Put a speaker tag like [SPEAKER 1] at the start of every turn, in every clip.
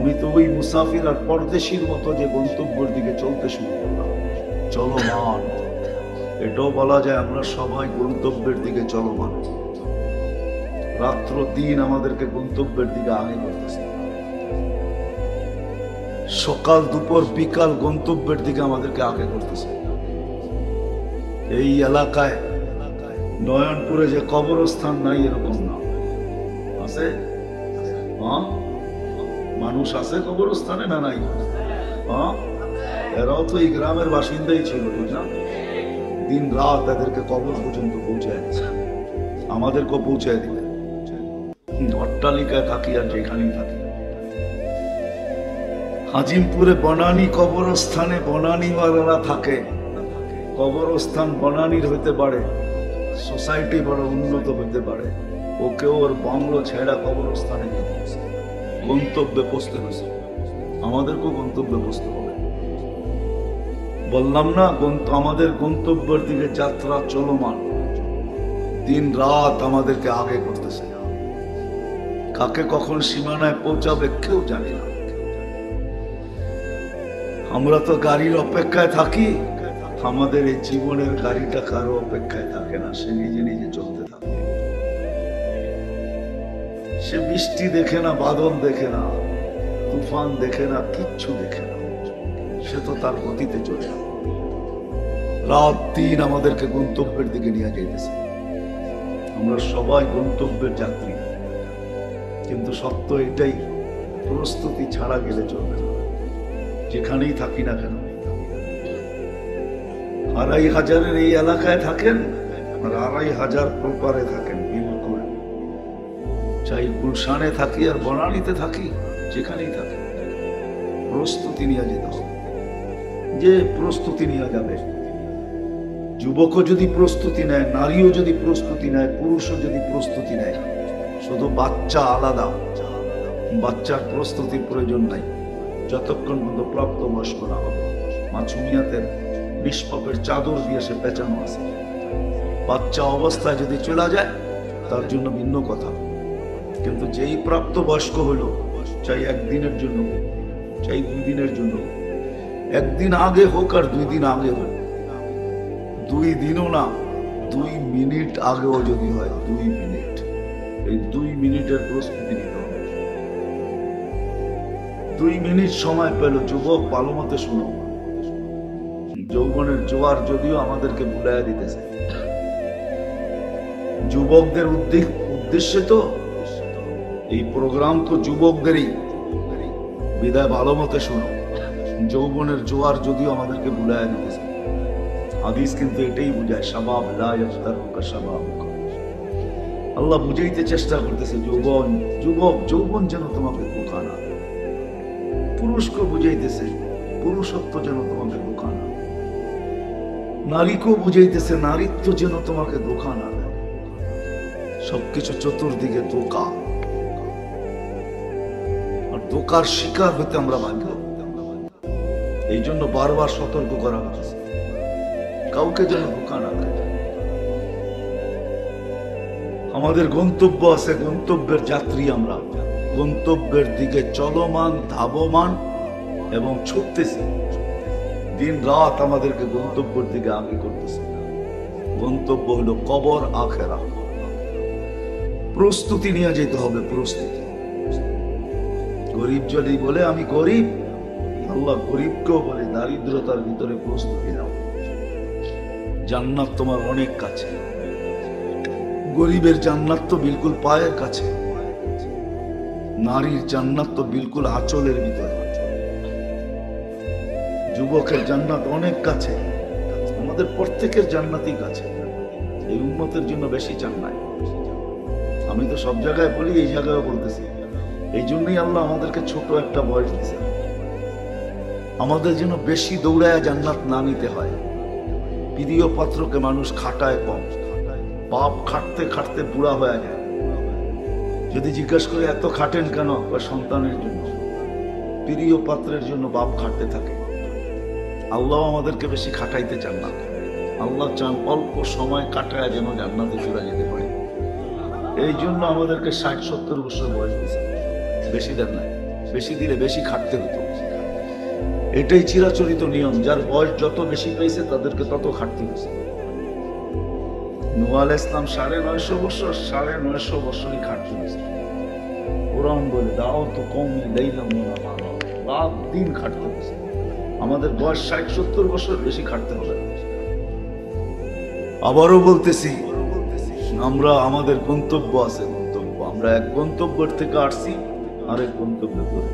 [SPEAKER 1] আমি তো ওই মুসাফির আর পরদেশীর মতো যে গন্তব্যের দিকে চলতে শুরু করলাম, চলমান। এটাও বলা যায় আমরা সবাই গন্তব্যের দিকে চলমান। রাত্র দিন আমাদেরকে গন্তব্যের দিকে আগে করতেছে, সকাল দুপুর বিকাল গন্তব্যের দিকে আমাদেরকে আগে করতেছে। এই এলাকায় নয়নপুরে যে কবরস্থান নাই এরকম না, আছে? হ্যাঁ, মানুষ আছে কবরস্থানে না নাই? হ্যাঁ, এরাও তো এই গ্রামের বাসিন্দাই ছিল, ঠিক না? দিন রাত এদেরকে কবর পর্যন্ত পৌঁছায় দিচ্ছে, আমাদেরকেও পৌঁছায় দিবে। অট্টালিকায় থাকি আর যেখানেই থাকি। হাজিমপুরে বনানী কবরস্থানে বনানীওয়ালারা থাকে। কবরস্থান বনানীর হইতে পারে, সোসাইটি বড় উন্নত হইতে পারে, ওকে ওর বাংলো ছেড়া কবরস্থানে গন্তব্যে পৌঁছতে হয়েছে। আমাদেরকেও গন্তব্যে পৌঁছতে হবে। বললাম না, আমাদের গন্তব্যের দিকে যাত্রা চলমান। দিন রাত আমাদেরকে আগে করতেছে। কাকে কখন সীমানায় পৌঁছাবে কেউ জানে না। আমরা তো গাড়ির অপেক্ষায় থাকি, আমাদের এই জীবনের গাড়িটা কারো অপেক্ষায় থাকে না, সে নিজে নিজে চলতে থাকে। সে বৃষ্টি দেখে না, বাদল দেখে না, তুফান দেখে না, কিচ্ছু দেখে না, সে তো তার গতিতে চলে। রাত দিন আমাদেরকে গন্তব্যের দিকে নিয়ে যাইতেছে। আমরা সবাই গন্তব্যের যাত্রী, কিন্তু সত্য এটাই, প্রস্তুতি ছাড়া গেলে চলবে না, যেখানেই থাকি না কেন। ২৫০০ এই এলাকায় থাকেন আর ২৫০০ প্রপারে থাকেন, বিলকুল। চাই গুলশানে থাকি আর বনানীতে থাকি, যেখানেই থাকি, প্রস্তুতি নিয়ে যেতে হবে। যে প্রস্তুতি নিয়ে যাবে, যুবকও যদি প্রস্তুতি নেয়, নারীও যদি প্রস্তুতি নেয়, পুরুষও যদি প্রস্তুতি নেয়, শুধু বাচ্চা আলাদা, বাচ্চার প্রস্তুতির প্রয়োজন নাই যতক্ষণ পর্যন্ত প্রাপ্তবয়স্ক না হবে। মাছুমিয়াতের নিষ্পাপের চাদর দিয়ে সে পেঁচানো আছে। বাচ্চা অবস্থায় যদি চলে যায় তার জন্য ভিন্ন কথা, কিন্তু যেই প্রাপ্তবয়স্ক হলো, চাই একদিনের জন্য, চাই 2 দিনের জন্য, একদিন আগে হোক আর 2 দিন আগে হোক, 2 দিনও না, 2 মিনিট আগেও যদি হয়, 2 মিনিট, এই 2 মিনিটের প্রস্তুতি নিতে হবে। 2 মিনিট সময় পেল যুবক, ভালো মতো শুনো। যৌবনের জোয়ার যদিও আমাদেরকে ভুলাইয়া দিতেছে, যুবকদের উদ্দেশ্যে তো এই প্রোগ্রাম, তো যুবকদেরই বিদায়। ভালো মতো শুনো, যৌবনের জোয়ার যদিও আমাদেরকে ভুলাইয়া দিতেছে। হাদিস কিন্তু এটাই বুঝায়, শাবাব লা ইয়াফতারুকা শাবাবুকা। আল্লাহ বুঝাইতে চেষ্টা করতেছে, যৌবন যেন তোমাকে ধোঁকা না। পুরুষকে বুঝাইতেছে, পুরুষত্ব যেন তোমাকে ধোঁকা না। নারীকেও বুঝাইতেছে, নারীত্ব যেন তোমাকে ধোঁকা না দেয়। সবকিছু চতুর্দিকে ধোঁকা, আর ধোঁকার শিকার হইতে আমরা বাধ্য। এই জন্য বারবার সতর্ক করা হচ্ছে, কাউকে যেন ধোঁকা না দেয়। আমাদের গন্তব্য আছে, গন্তব্যের যাত্রী আমরা, গন্তব্যের দিকে চলমান, ধাবমান এবং ছুটতেছি। দিন রাত আমাদেরকে গন্তব্যের দিকে আগে করতেছে। গন্তব্য হলো কবর, আখেরা। প্রস্তুতি নিয়ে যেতে হবে, প্রস্তুতি। গরিব যদি বলে আমি গরিব, আল্লাহ গরিবকেও বলে দারিদ্রতার ভিতরে প্রস্তুতি নাও, জান্নাত তোমার অনেক কাছে। গরিবের জান্নাত তো বিলকুল পায়ের কাছে, নারীর জান্নাত তো বিলকুল আঁচলের ভিতরে, যুবকের জান্নাত অনেক কাছে। আমাদের প্রত্যেকের জান্নাতই কাছে, এই উম্মতের জন্য বেশি চান নাই। আমি তো সব জায়গায় বলি, এই জায়গায় বলতেছি। এই জন্যই আল্লাহ আমাদেরকে ছোট একটা বয়স দিয়েছে, আমাদের জন্য বেশি দৌড়ায় জান্নাত না নিতে হয়। প্রিয় পাত্রকে মানুষ খাটায় কম, বাপ খাটতে খাটতে বুড়া হয়ে যায়। যদি জিজ্ঞেস করে এত খাটেন কেন, সন্তানের জন্য। প্রিয় পাত্রের জন্য বাপ খাটতে থাকে। আল্লাহ আমাদেরকে বেশি খাটাইতে চান না, আল্লাহ চান অল্প সময় কাটায় যেন জান্নাতে চলে যেতে পারে। এই জন্য আমাদেরকে ৬০-৭০ বছর বয়স দিয়েছে, বেশি দেন নাই। বেশি দিলে বেশি খাটতে হতো। এটাই চিরাচরিত নিয়ম, যার বয়স যত বেশি পেয়েছে তাদেরকে তত খাটতে হয়েছে। নূহ আলাইহিস সালাম 950 বছর, 950 বছরই খাটতে হয়েছে। কোরআন বলে দাও তো কওমি লাইলাম ওয়া নাহারা, রাত দিন খাটতে হয়েছে। আমাদের বয়স 60-70 বছর, বেশি খাটতে হবে। আবারও বলতেছি, আমরা আমাদের গন্তব্য আছে, গন্তব্য। আমরা এক গন্তব্যের থেকে আসছি আরেক গন্তব্যে পড়ে,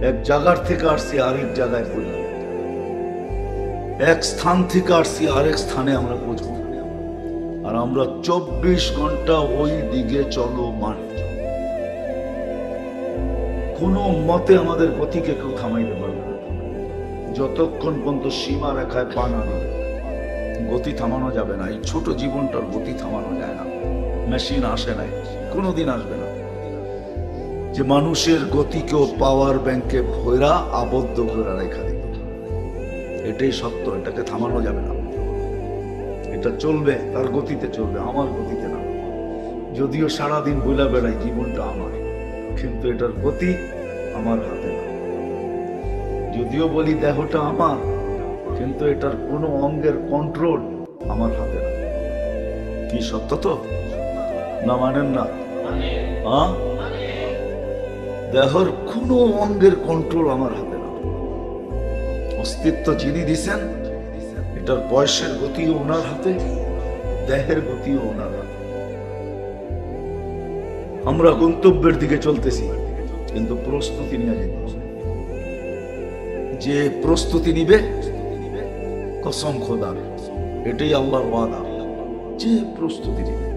[SPEAKER 1] এক জায়গার থেকে আসছি আরেক জায়গায় পড়ে, এক স্থান থেকে আসছি আরেক স্থানে আমরা পৌঁছব। আর আমরা 24 ঘন্টা ওই দিকে চলমান। কোনো মতে আমাদের গতিকে কেউ থামাইতে পারবে না। যতক্ষণ পর্যন্ত সীমা রেখায় পা না দিবে গতি থামানো যাবে না। এই ছোট জীবনটার গতি থামানো যায় না। মেশিন আসে নাই, কোনোদিন আসবে না যে মানুষের গতিকেও পাওয়ার ব্যাংকে ভৈরা আবদ্ধ করে রেখা দিবে। এটাই সত্য, এটাকে থামানো যাবে না। এটা চলবে, তার গতিতে চলবে, আমার গতিতে না। যদিও সারাদিন বইলা বেড়াই জীবনটা আমার, কিন্তু এটার গতি আমার হাতে না। যদিও বলি দেহটা আমার, কিন্তু এটার কোনো অঙ্গের কন্ট্রোল আমার হাতে না। কি সত্য তো না? মানেন না? দেহর কোনো অঙ্গের কন্ট্রোল আমার হাতে না। অস্তিত্ব যিনি দিছেন, এটার বয়সের গতিও ওনার হাতে, দেহের গতিও ওনার হাতে। আমরা গন্তব্যের দিকে চলতেছি, কিন্তু প্রস্তুতি নিয়ে যেতে হবে। যে প্রস্তুতি নিবে, কসম খোদার, এটাই আল্লাহর ওয়াদা, যে প্রস্তুতি নিবে,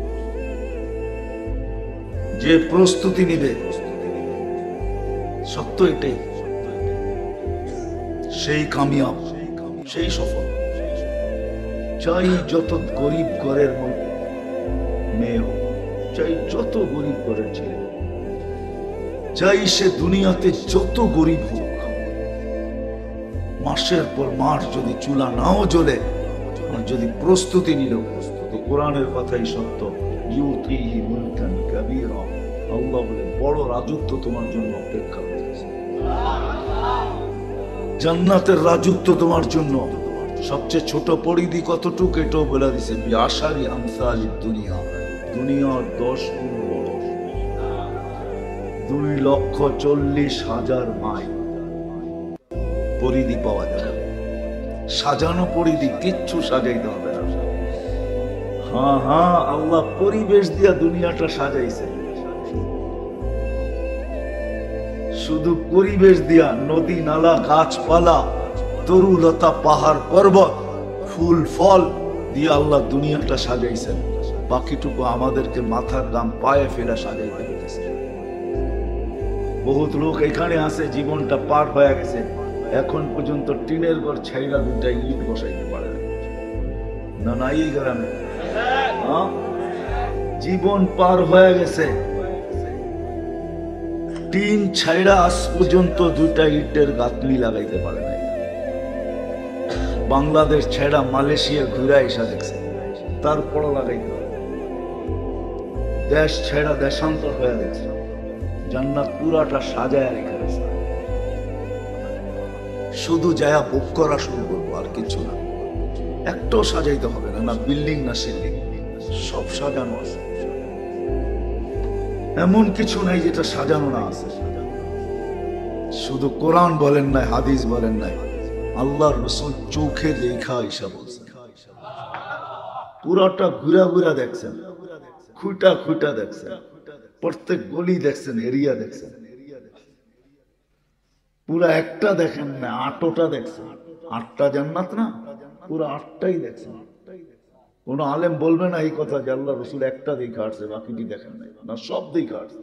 [SPEAKER 1] যে প্রস্তুতি নিবে, সত্য এটাই, সেই কামিয়াব, সেই সফল। চাই যত গরিব ঘরের মেয়ে হোক, চাই যত গরিব ঘরের ছেলে, চাই সে দুনিয়াতে যত গরিব হোক, মাসের পর মাস যদি চুলা নাও জ্বলে, যদি প্রস্তুতি নিল, তো কোরআনের কথাই সত্য। ইউতিহি মুলকান কাবীরা, আল্লাহ বলে বড় রাজত্ব তোমার জন্য অপেক্ষা করতেছে। জান্নাতের রাজত্ব তোমার জন্য। সবচেয়ে ছোট পরিধি কতটুকু এটাও বলে দিছে, বিআশারি আমসালিদ দুনিয়া, দুনিয়ার 10 গুণ বড়। 2,40,000 মাইল পরিধি পাওয়া যাবে। সাজানো পরিধি, কিচ্ছু সাজাইতে হবে না। হ্যাঁ, আল্লাহ পরিবেশ দিয়া দুনিয়াটা সাজাইছে। শুধু পরিবেশ দিয়া, নদী নালা গাছপালা তরুলতা পাহাড় পর্বত ফুল ফল দিয়ে আল্লাহ দুনিয়াটা সাজাইছেন। বাকিটুকু আমাদেরকে মাথার দাম পায়ে ফেলা সাজাইতে হইতেছে। বহুত লোক এখানে আছে, জীবনটা পার হয়ে গেছে, এখন পর্যন্ত টিনের ঘর ছাইরা 2টা ইট বসাইতে পারে না। না এই গ্রামে জীবন পার হয়ে গেছে, টিন ছাইরা আজ পর্যন্ত 2টা ইটের গাঁথনি লাগাইতে পারে নাই। বাংলাদেশ ছেড়া মালয়েশিয়া ঘুরে এসে দেখছে, তারপর লাগাইতে হবে। দেশ ছেড়া দেশান্তর হয়ে দেখছে, জান্নাত পুরাটা সাজায় রেখে গেছে। শুধু যায়া বুক করা শুরু করবো, আর কিছু না। একটাও সাজাইতে হবে না, না বিল্ডিং না সিল্ডিং, সব সাজানো আছে। এমন কিছু নাই যেটা সাজানো না আছে। শুধু কোরআন বলেন নাই, হাদিস বলেন নাই, আল্লাহর রাসূল চোখে দেখা ঈশা বলছেন। পুরাটা ঘুরা ঘুরা দেখছেন, খুঁটা খুঁটা দেখছেন, প্রত্যেক গলি দেখছেন, এরিয়া দেখছেন। পুরা একটা দেখেন না, 8টা দেখছেন। 8টা জান্নাত না, পুরো 8টাই দেখছেন। কোন আলেম বলবে না এই কথা যে আল্লাহ রাসূল একটা দেখা আসছে, বাকিটি দেখেন নাই। না, সব দেখা আসছে।